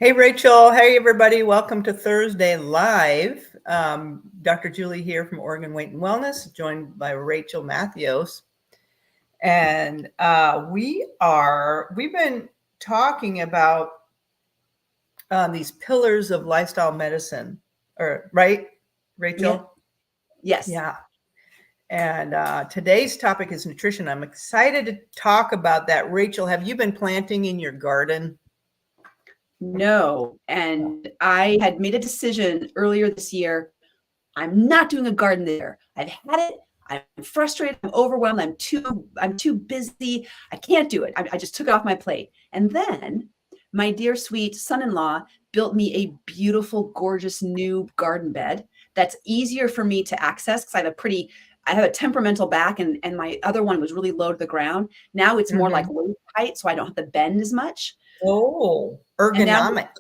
Hey, Rachel. Hey, everybody. Welcome to Thursday Live. Dr. Julie here from Oregon Weight and Wellness, joined by Rachelle Mathios. And we've been talking about these pillars of lifestyle medicine, right, Rachel? Yes. Yeah. And today's topic is nutrition. I'm excited to talk about that. Rachel, have you been planting in your garden? No. And I had made a decision earlier this year. I'm not doing a garden there. I've had it. I'm frustrated. I'm overwhelmed. I'm too busy. I can't do it. I just took it off my plate. And then my dear sweet son-in-law built me a beautiful, gorgeous new garden bed that's easier for me to access because I have a temperamental back and my other one was really low to the ground. Now it's more like waist height, so I don't have to bend as much. Oh, And now, ergonomic.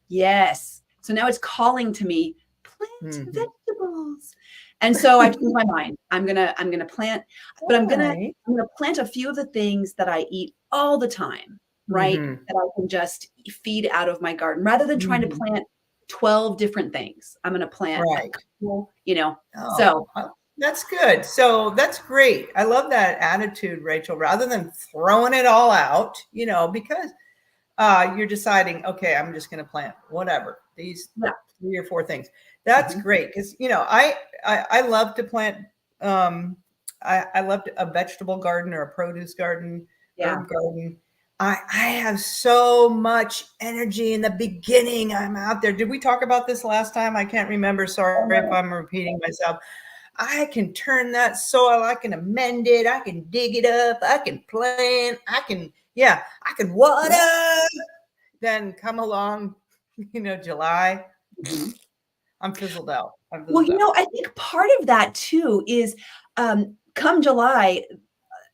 yes. So now it's calling to me, plant vegetables. And so I changed my mind. I'm gonna plant, but I'm gonna plant a few of the things that I eat all the time, right? That I can just feed out of my garden rather than trying to plant 12 different things. I'm gonna plant a couple, so that's good. So that's great. I love that attitude, Rachel, rather than throwing it all out, because you're deciding, okay, I'm just going to plant whatever, these 3 or 4 things. That's great. Because, I love to plant. I love a vegetable garden or a produce garden, herb garden. I have so much energy in the beginning. I'm out there. Did we talk about this last time? I can't remember. Sorry if I'm repeating myself. I can turn that soil. I can amend it. I can dig it up. I can plant. I can water. Then come along, July. I'm fizzled out. Well, I think part of that too is come July,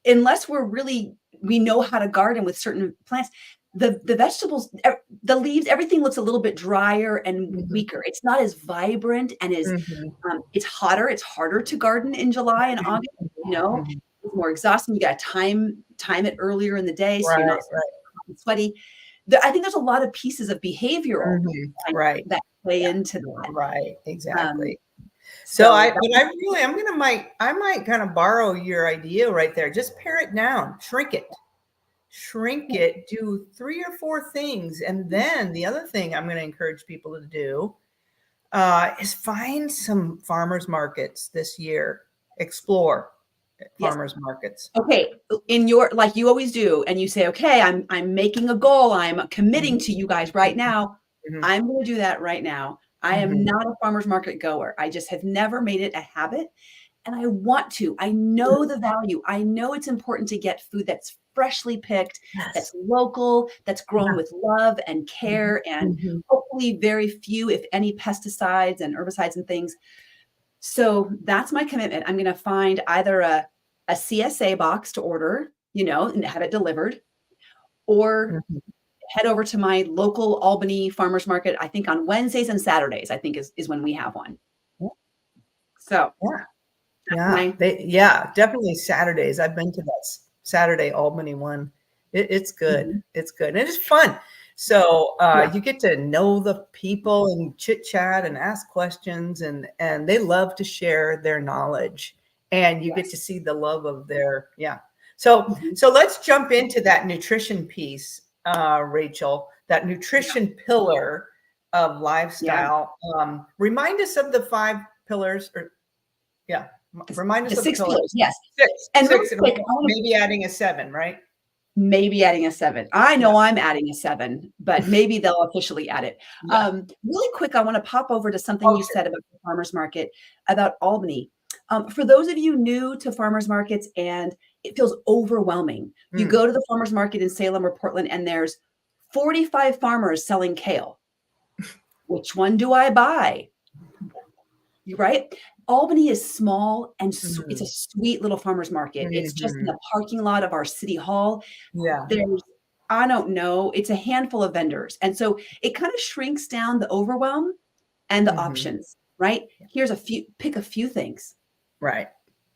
unless we know how to garden with certain plants, the vegetables, the leaves, everything looks a little bit drier and weaker. It's not as vibrant and it's hotter. It's harder to garden in July and August. It's more exhausting. You got to time it earlier in the day so you're not sweaty. I think there's a lot of pieces of behavioral that play into that. Right, exactly. I might kind of borrow your idea right there. Just pare it down, shrink it, do 3 or 4 things. And then the other thing I'm going to encourage people to do is find some farmers markets this year, explore farmers markets. Okay. Like you always do. And you say, okay, I'm making a goal. I'm committing to you guys right now. I'm going to do that right now. I am not a farmer's market goer. I just have never made it a habit. And I want to. I know the value. I know it's important to get food that's freshly picked, that's local, that's grown with love and care, and hopefully very few, if any, pesticides and herbicides and things. So that's my commitment. I'm going to find either a CSA box to order, and have it delivered, or head over to my local Albany farmers market. I think on Wednesdays and Saturdays, I think is when we have one. So definitely Saturdays. I've been to that Saturday Albany one. It's good. It's good. And it's fun. So you get to know the people and chit chat and ask questions, and they love to share their knowledge, and you get to see the love of their, So let's jump into that nutrition piece, Rachel, that nutrition pillar of lifestyle. Remind us of the 5 pillars remind us the of 6 the pillars. Yes. 6. And 6 maybe adding a 7, right? Maybe adding a 7. I know I'm adding a 7, but maybe they'll officially add it. Really quick, I want to pop over to something you said about the farmers market, about Albany. For those of you new to farmers markets and it feels overwhelming, you go to the farmers market in Salem or Portland and there's 45 farmers selling kale. Which one do I buy? Right? Albany is small and it's a sweet little farmer's market. It's just in the parking lot of our city hall. There's, I don't know, it's a handful of vendors. And so it kind of shrinks down the overwhelm and the options, right? Here's pick a few things. Right.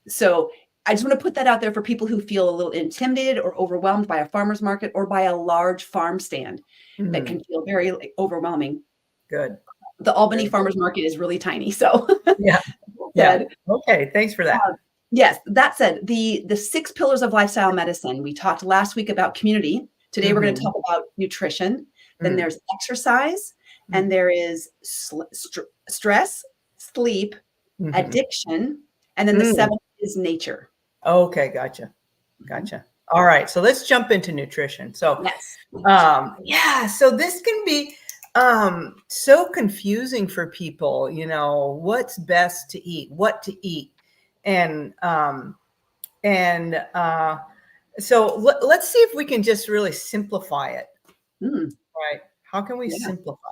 So I just want to put that out there for people who feel a little intimidated or overwhelmed by a farmer's market or by a large farm stand that can feel very overwhelming. Good. The Albany Farmers Market is really tiny. So yeah. Yeah. Okay. Thanks for that. Yes. That said, the 6 pillars of lifestyle medicine, we talked last week about community. Today, we're going to talk about nutrition. Then there's exercise, and there is stress, sleep, addiction, and then the 7th is nature. Okay. Gotcha. All right. So let's jump into nutrition. So, so this can be so confusing for people, what's best to eat, what to eat. So let's see if we can just really simplify it. Right. How can we simplify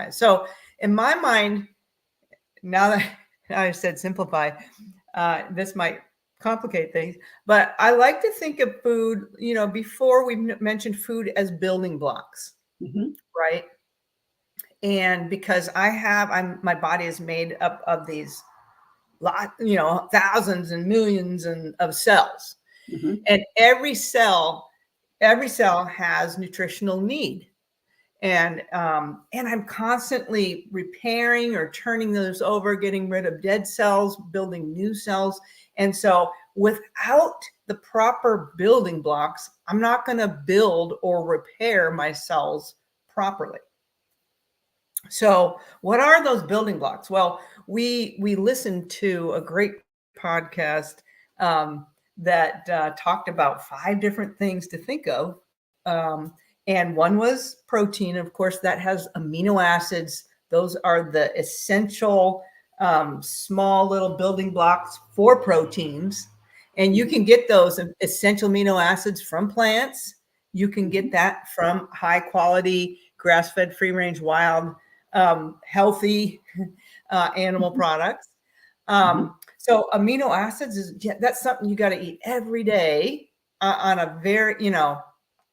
it? So in my mind, now that I said simplify, this might complicate things, but I like to think of food, before we mentioned food as building blocks, right? And because my body is made up of these thousands and millions of cells, and every cell has nutritional need. And I'm constantly repairing or turning those over, getting rid of dead cells, building new cells. And so without the proper building blocks, I'm not going to build or repair my cells properly. So what are those building blocks? Well, we listened to a great podcast that talked about 5 different things to think of. And one was protein. Of course, that has amino acids. Those are the essential small little building blocks for proteins. And you can get those essential amino acids from plants. You can get that from high quality, grass-fed, free-range, wild, healthy animal products. So amino acids that's something you got to eat every day on a very,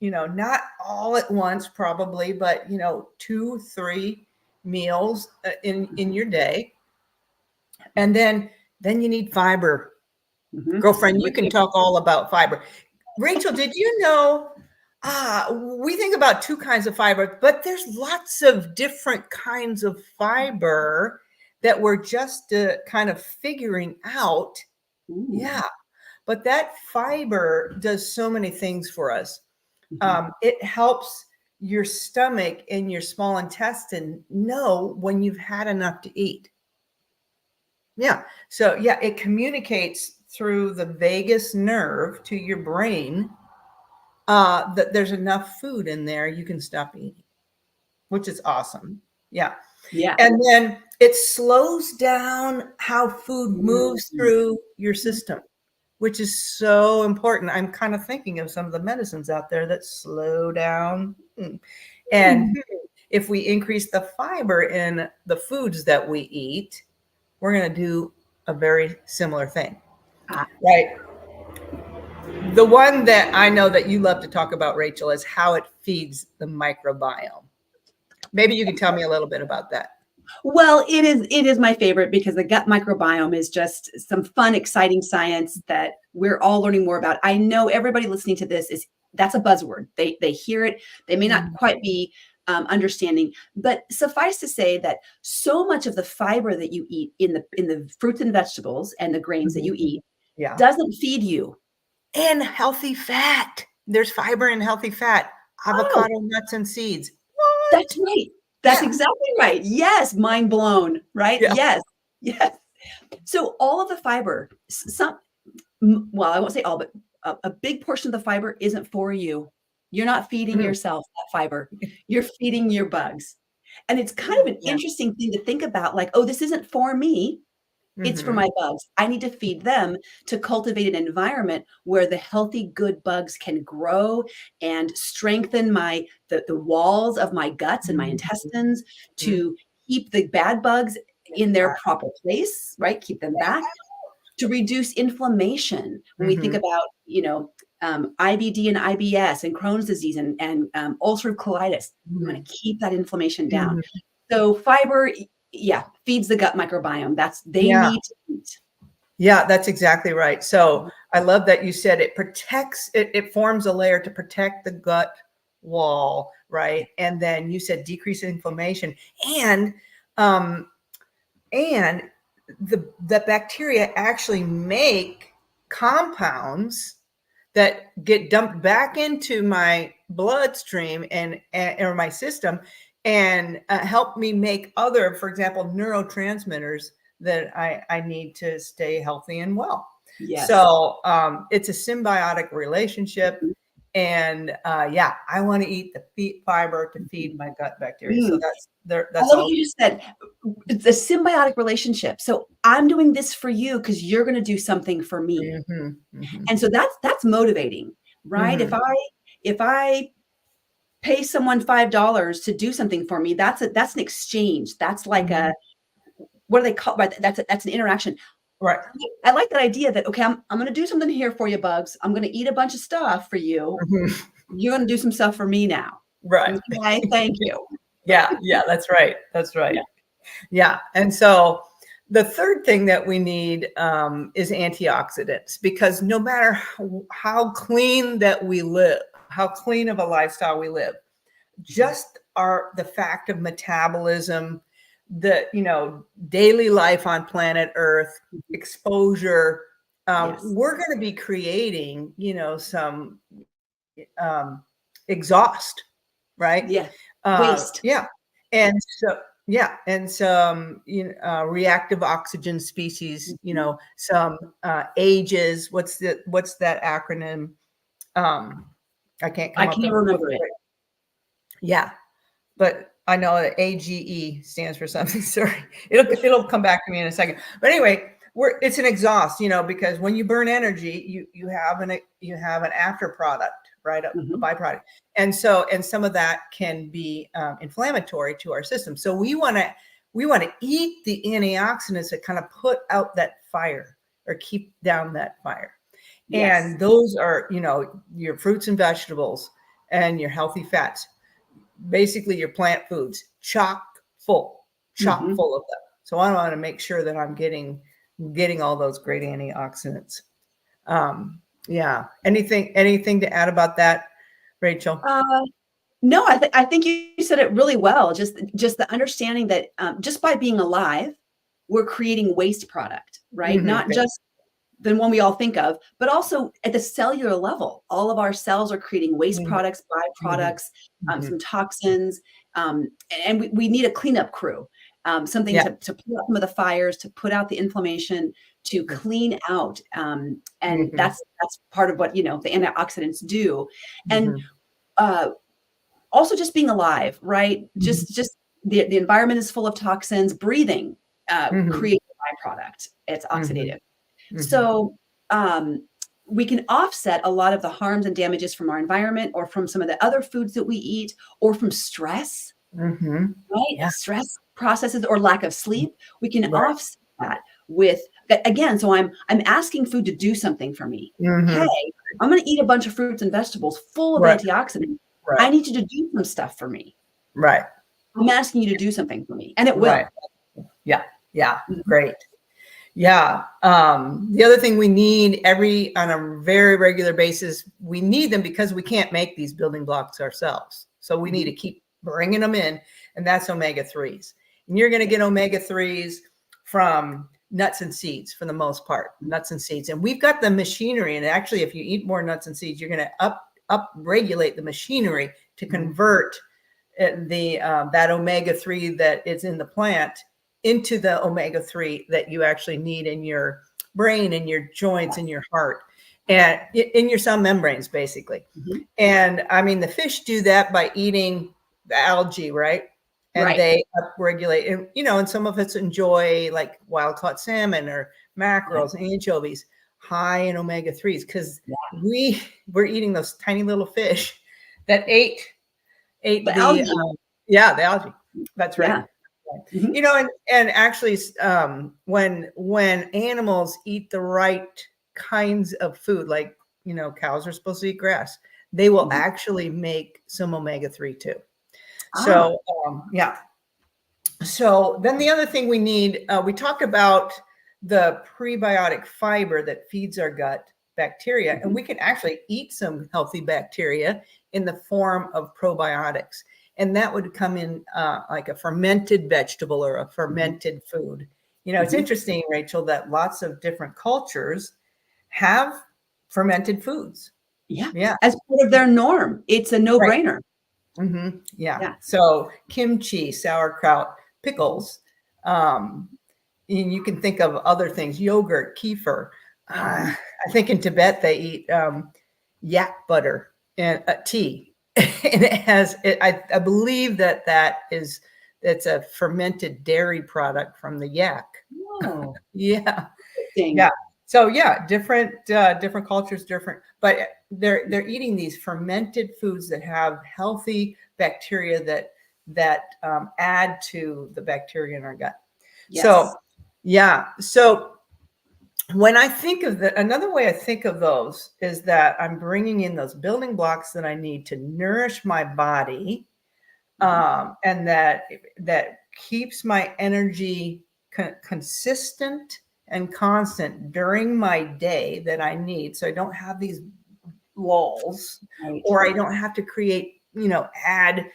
not all at once probably, but 2-3 meals in your day. And then you need fiber. Girlfriend, you can talk all about fiber. Rachel, did you know we think about 2 kinds of fiber, but there's lots of different kinds of fiber that we're just kind of figuring out. Yeah. But that fiber does so many things for us. It helps your stomach and your small intestine know when you've had enough to eat. Yeah. So it communicates through the vagus nerve to your brain that there's enough food in there, you can stop eating, which is awesome. Yeah. And then it slows down how food moves through your system, which is so important. I'm kind of thinking of some of the medicines out there that slow down. And if we increase the fiber in the foods that we eat, we're going to do a very similar thing. Right. The one that I know that you love to talk about, Rachel, is how it feeds the microbiome. Maybe you can tell me a little bit about that. Well, it is my favorite because the gut microbiome is just some fun, exciting science that we're all learning more about. I know everybody listening to this that's a buzzword. They hear it. They may not quite be understanding, but suffice to say that so much of the fiber that you eat in the fruits and vegetables and the grains that you eat doesn't feed you. And healthy fat. There's fiber in healthy fat, avocado, nuts, and seeds. What? That's right. That's exactly right. Yes. Mind blown. Right. Yeah. Yes. So all of the fiber, I won't say all, but a big portion of the fiber isn't for you. You're not feeding yourself that fiber. You're feeding your bugs. And it's kind of an interesting thing to think about, like, oh, this isn't for me. It's for my bugs. I need to feed them to cultivate an environment where the healthy, good bugs can grow and strengthen the walls of my guts and my intestines to keep the bad bugs in their proper place, right? Keep them back, to reduce inflammation. When we think about, IBD and IBS and Crohn's disease and ulcerative colitis, we want to keep that inflammation down. So fiber, feeds the gut microbiome. They need to eat. Yeah, that's exactly right. So I love that you said it protects, it forms a layer to protect the gut wall, right? And then you said decrease inflammation and um and the bacteria actually make compounds that get dumped back into my bloodstream and or my system and help me make other, for example, neurotransmitters that I need to stay healthy and well. Yes. So it's a symbiotic relationship. And yeah, I want to eat the fiber to feed my gut bacteria. So Mm. that's there. I That's love what all. you just said. It's a symbiotic relationship. So I'm doing this for you because you're going to do something for me. Mm-hmm, mm-hmm, And so that's motivating, right? mm-hmm, If I pay someone $5 to do something for me, that's an exchange. That's like mm-hmm. a, what do they call, right? That's an interaction. Right. I like that idea that, okay, I'm going to do something here for you, Bugs. I'm going to eat a bunch of stuff for you. Mm-hmm. You're going to do some stuff for me now. Right. Okay, thank you. Yeah. Yeah. That's right. That's right. Yeah. Yeah. And so the third thing that we need is antioxidants, because no matter how clean that we live, how clean of a lifestyle we live, just the fact of metabolism, the daily life on planet Earth, exposure, Yes. we're going to be creating some um, exhaust, right? Yeah. Waste. Yeah, and so yeah, and some reactive oxygen species. Some ages. What's that acronym? I can't I come up can't with remember it. yeah, but I know that AGE stands for something. Sorry, it'll come back to me in a second. But anyway, it's an exhaust, because when you burn energy, you have an after product, right? A byproduct, and some of that can be inflammatory to our system. So we want to eat the antioxidants that kind of put out that fire or keep down that fire. Yes. And those are your fruits and vegetables and your healthy fats. Basically your plant foods, chock full of them. So I want to make sure that I'm getting all those great antioxidants. Yeah. Anything to add about that, Rachel? No, I think you said it really well. Just the understanding that just by being alive, we're creating waste product, right? Not just the one we all think of, but also at the cellular level. All of our cells are creating waste products, byproducts, some toxins, and we need a cleanup crew, something to put out some of the fires, to put out the inflammation, to clean out, and that's part of what the antioxidants do, and also just being alive, right? Just the environment is full of toxins. Breathing creates a byproduct. It's oxidative. So we can offset a lot of the harms and damages from our environment, or from some of the other foods that we eat, or from stress, right? Yeah. Stress processes or lack of sleep. We can offset that with, again, so I'm asking food to do something for me. Hey, I'm going to eat a bunch of fruits and vegetables full of antioxidants. I need you to do some stuff for me. Right. I'm asking you to do something for me, and it will. Yeah. Yeah. Great. Yeah. The other thing we need on a very regular basis, we need them because we can't make these building blocks ourselves. So we need to keep bringing them in, and that's omega-3s. And you're going to get omega-3s from nuts and seeds for the most part, nuts and seeds. And we've got the machinery. And actually, if you eat more nuts and seeds, you're going to up-regulate the machinery to convert that omega-3 that is in the plant into the omega-3 that you actually need in your brain, in your joints, in your heart, and in your cell membranes, basically. And I mean, the fish do that by eating the algae, right? And they upregulate, and some of us enjoy like wild caught salmon or mackerels, anchovies, high in omega-3s, because we're eating those tiny little fish that ate the algae. The algae. That's right. And actually, when animals eat the right kinds of food, like cows are supposed to eat grass, they will actually make some omega-3 too. So So then the other thing we need, we talked about the prebiotic fiber that feeds our gut bacteria. And we can actually eat some healthy bacteria in the form of probiotics. And that would come in like a fermented vegetable or a fermented food. You know, it's interesting, Rachel, that lots of different cultures have fermented foods. Yeah. Yeah. As part of their norm. It's a no-brainer. Right. Yeah. So kimchi, sauerkraut, pickles. And you can think of other things, yogurt, kefir. I think in Tibet they eat yak butter and tea. And it has, I believe it's a fermented dairy product from the yak. Whoa. Yeah. Yeah. So yeah, different cultures, different, but they're eating these fermented foods that have healthy bacteria that add to the bacteria in our gut. Yes. So yeah. So when I think of another way I think of those is that I'm bringing in those building blocks that I need to nourish my body, and that keeps my energy consistent and constant during my day that I need. So I don't have these lulls, or I don't have to create, add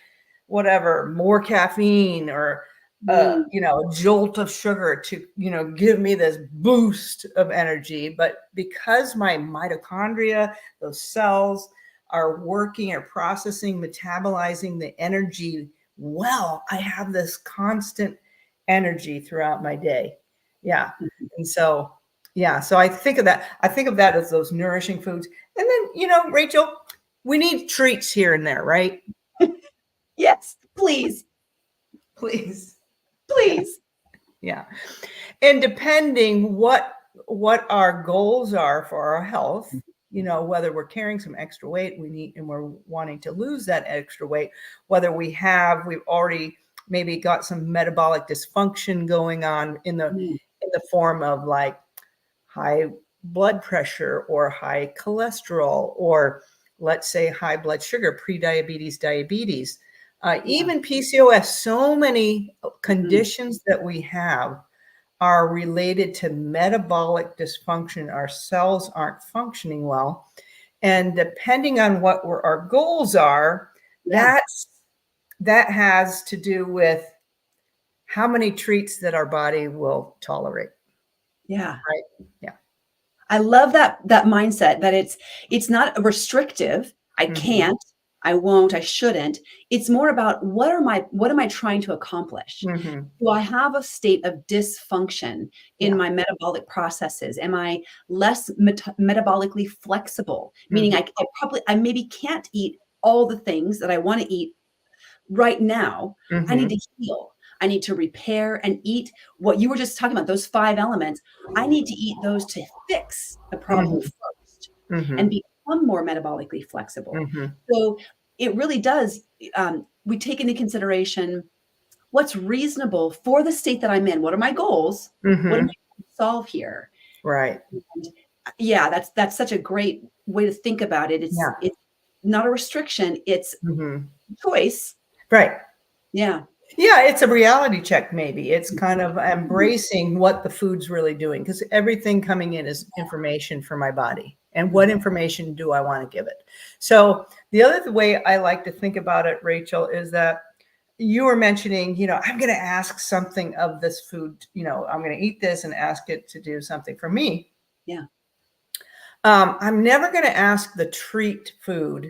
whatever, more caffeine or, a jolt of sugar to, give me this boost of energy. But because my mitochondria, those cells are working or processing, metabolizing the energy well, I have this constant energy throughout my day. Yeah. And so, so I think of that. I think of that as those nourishing foods. And then, Rachel, we need treats here and there, right? Yes, please. Please. Yeah. And depending what our goals are for our health, whether we're carrying some extra weight and we're wanting to lose that extra weight, whether we've already maybe got some metabolic dysfunction going on in the form of like high blood pressure or high cholesterol, or let's say high blood sugar, prediabetes, diabetes, even PCOS. So many conditions that we have are related to metabolic dysfunction. Our cells aren't functioning well. And depending on what our goals are, that has to do with how many treats that our body will tolerate. Yeah. Right. Yeah. I love that mindset that it's not restrictive. I can't, I won't, I shouldn't. It's more about what am I trying to accomplish? Do I have a state of dysfunction in my metabolic processes? Am I less metabolically flexible? Meaning I maybe can't eat all the things that I want to eat right now. I need to heal. I need to repair and eat what you were just talking about, those 5 elements. I need to eat those to fix the problem first and become more metabolically flexible. So it really does, we take into consideration what's reasonable for the state that I'm in. What are my goals? What am I trying to solve here? Right. And that's such a great way to think about it. It's not a restriction. It's choice. Right. Yeah. Yeah, it's a reality check, maybe. It's kind of embracing what the food's really doing, because everything coming in is information for my body. And what information do I want to give it? So the other way I like to think about it, Rachel, is that you were mentioning, I'm going to ask something of this food, I'm going to eat this and ask it to do something for me. Yeah. I'm never going to ask the treat food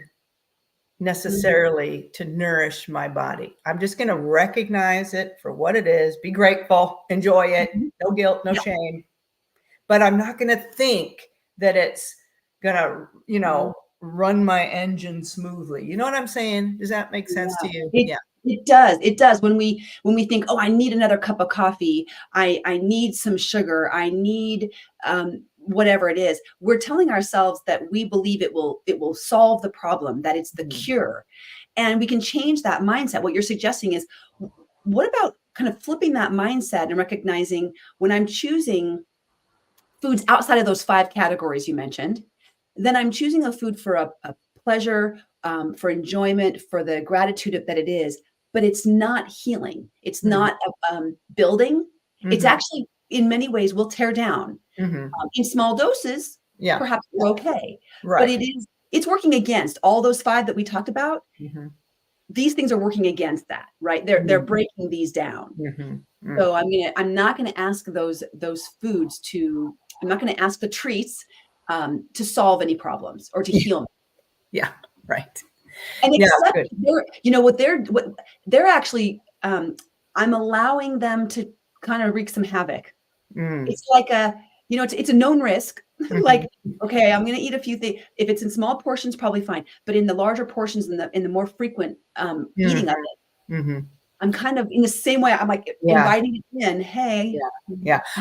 necessarily to nourish my body. I'm just going to recognize it for what it is, be grateful, enjoy it, no guilt, no shame. But I'm not going to think that it's going to, run my engine smoothly. You know what I'm saying? Does that make sense to you? It does. It does. When we think, oh, I need another cup of coffee, I need some sugar, I need whatever it is, we're telling ourselves that we believe it will solve the problem, that it's the cure. And we can change that mindset. What you're suggesting is, what about kind of flipping that mindset and recognizing when I'm choosing foods outside of those 5 categories you mentioned, then I'm choosing a food for a pleasure, for enjoyment, for the gratitude that it is, but it's not healing. It's not building. It's actually in many ways will tear down. In small doses, perhaps we're okay. But it's working against all those 5 that we talked about. These things are working against that, right? They're breaking these down. So I'm not gonna ask those foods to, I'm not gonna ask the treats to solve any problems or to heal me. Yeah, right. And except what they're actually, I'm allowing them to kind of wreak some havoc. It's like it's a known risk. Like, okay, I'm going to eat a few things. If it's in small portions, probably fine. But in the larger portions, in the more frequent eating of it, I'm kind of in the same way. I'm like inviting it in. Hey,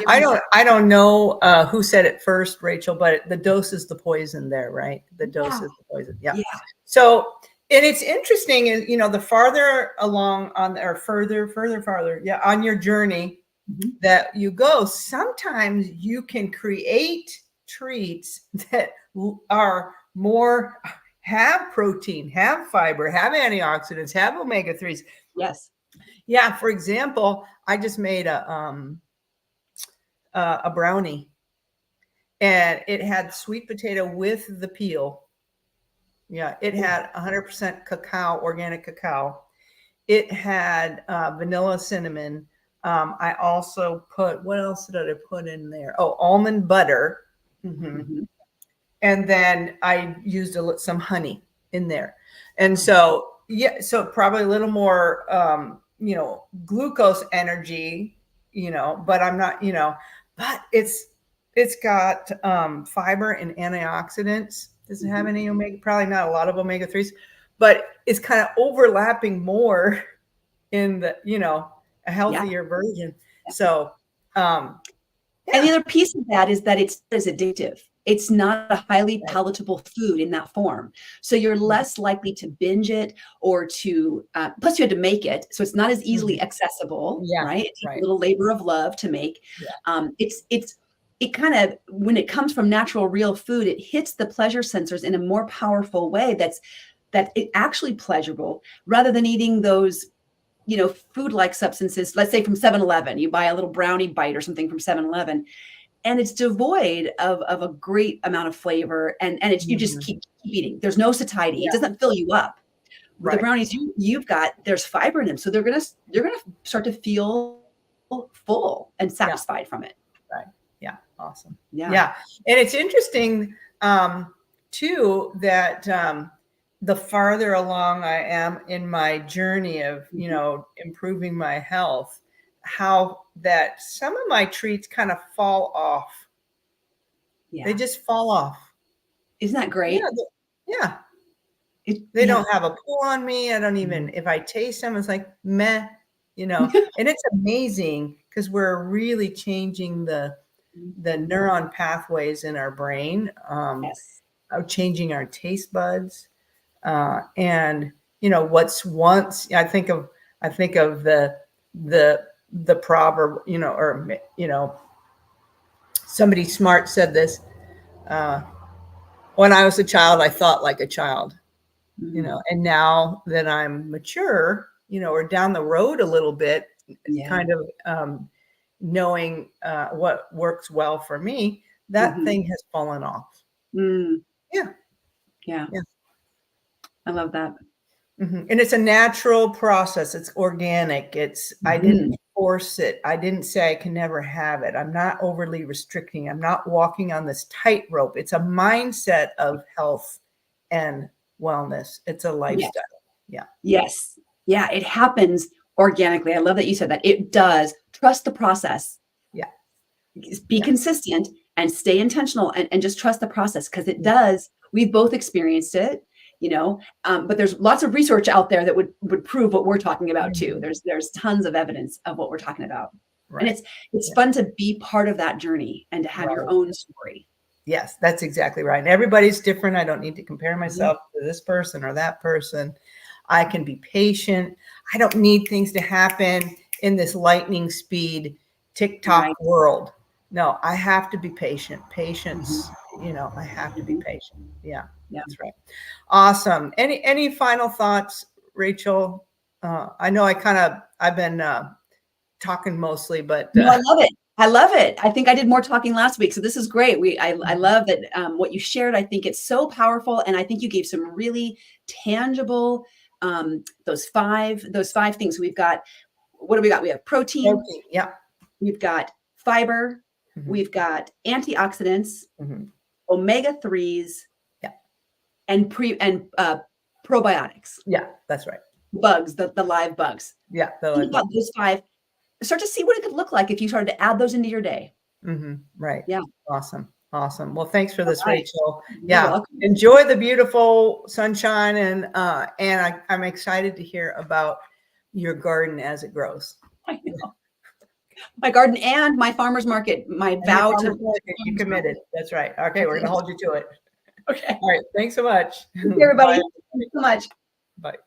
I don't know who said it first, Rachel, but the dose is the poison there, right? The dose is the poison. Yeah. So, and it's interesting is, the farther along on, or farther on your journey that you go, sometimes you can create treats that are more, have protein, have fiber, have antioxidants, have omega-3s. Yes. Yeah. For example, I just made a brownie, and it had sweet potato with the peel. Yeah, it had 100% cacao, organic cacao. It had vanilla cinnamon. I also put, what else did I put in there? Oh, almond butter. And then I used some honey in there. And so, so probably a little more, glucose energy, but I'm not, but it's got fiber and antioxidants. Does it have any omega? Probably not a lot of omega-3s, but it's kind of overlapping more in the, a healthier version. So, and the other piece of that is that it's addictive. It's not a highly palatable food in that form. So you're less likely to binge it or to, plus you had to make it. So it's not as easily accessible, right? It takes a little labor of love to make. It kind of, when it comes from natural, real food, it hits the pleasure sensors in a more powerful way that it actually pleasurable, rather than eating those, food-like substances. Let's say from 7-Eleven, you buy a little brownie bite or something from 7-Eleven, and it's devoid of a great amount of flavor, and it's, you just keep eating. There's no satiety. It doesn't fill you up. With the brownies you've got, there's fiber in them, so they're gonna start to feel full and satisfied from it. Right. Yeah. Awesome. Yeah. And it's interesting, too, that the farther along I am in my journey of, improving my health, how that some of my treats kind of fall off. They just fall off. Isn't that great? Yeah. They don't have a pull on me. I don't even, if I taste them, it's like meh, and it's amazing because we're really changing the neuron pathways in our brain, changing our taste buds. And what's once, I think of the proverb, somebody smart said this, when I was a child, I thought like a child, and now that I'm mature, or down the road a little bit, kind of, knowing what works well for me, that thing has fallen off. Yeah. I love that. And it's a natural process. It's organic. It's, I didn't force it. I didn't say I can never have it. I'm not overly restricting. I'm not walking on this tightrope. It's a mindset of health and wellness. It's a lifestyle. Yes. Yeah. It happens organically. I love that you said that. It does. Trust the process. Be consistent and stay intentional, and just trust the process, because it does. We've both experienced it, but there's lots of research out there that would prove what we're talking about too. There's tons of evidence of what we're talking about. And it's fun to be part of that journey and to have your own story. Yes, that's exactly right. And everybody's different. I don't need to compare myself to this person or that person. I can be patient. I don't need things to happen in this lightning speed TikTok world. No, I have to be patient. Patience, I have to be patient. Yeah, that's right. Awesome. Any final thoughts, Rachel? I know I've been talking mostly, but no, I love it. I love it. I think I did more talking last week, so this is great. I love that what you shared. I think it's so powerful, and I think you gave some really tangible those five things. We've got, what do we got? We have protein. Yeah. We've got fiber. Mhm. We've got antioxidants, Mhm. omega-3s, Yeah. and probiotics. Yeah, that's right. Bugs, the live bugs. Yeah. Think about those five. Start to see what it could look like if you started to add those into your day. Right. Yeah. Awesome. Awesome. Well, thanks for this, Right. Rachel. You're Yeah. welcome. Enjoy the beautiful sunshine, and I'm excited to hear about your garden as it grows. I know. My garden and my farmer's market, my vow to. You committed. That's right. Okay, we're going to hold you to it. Okay. All right. Thanks so much. Thank you, everybody. Thank you so much. Bye.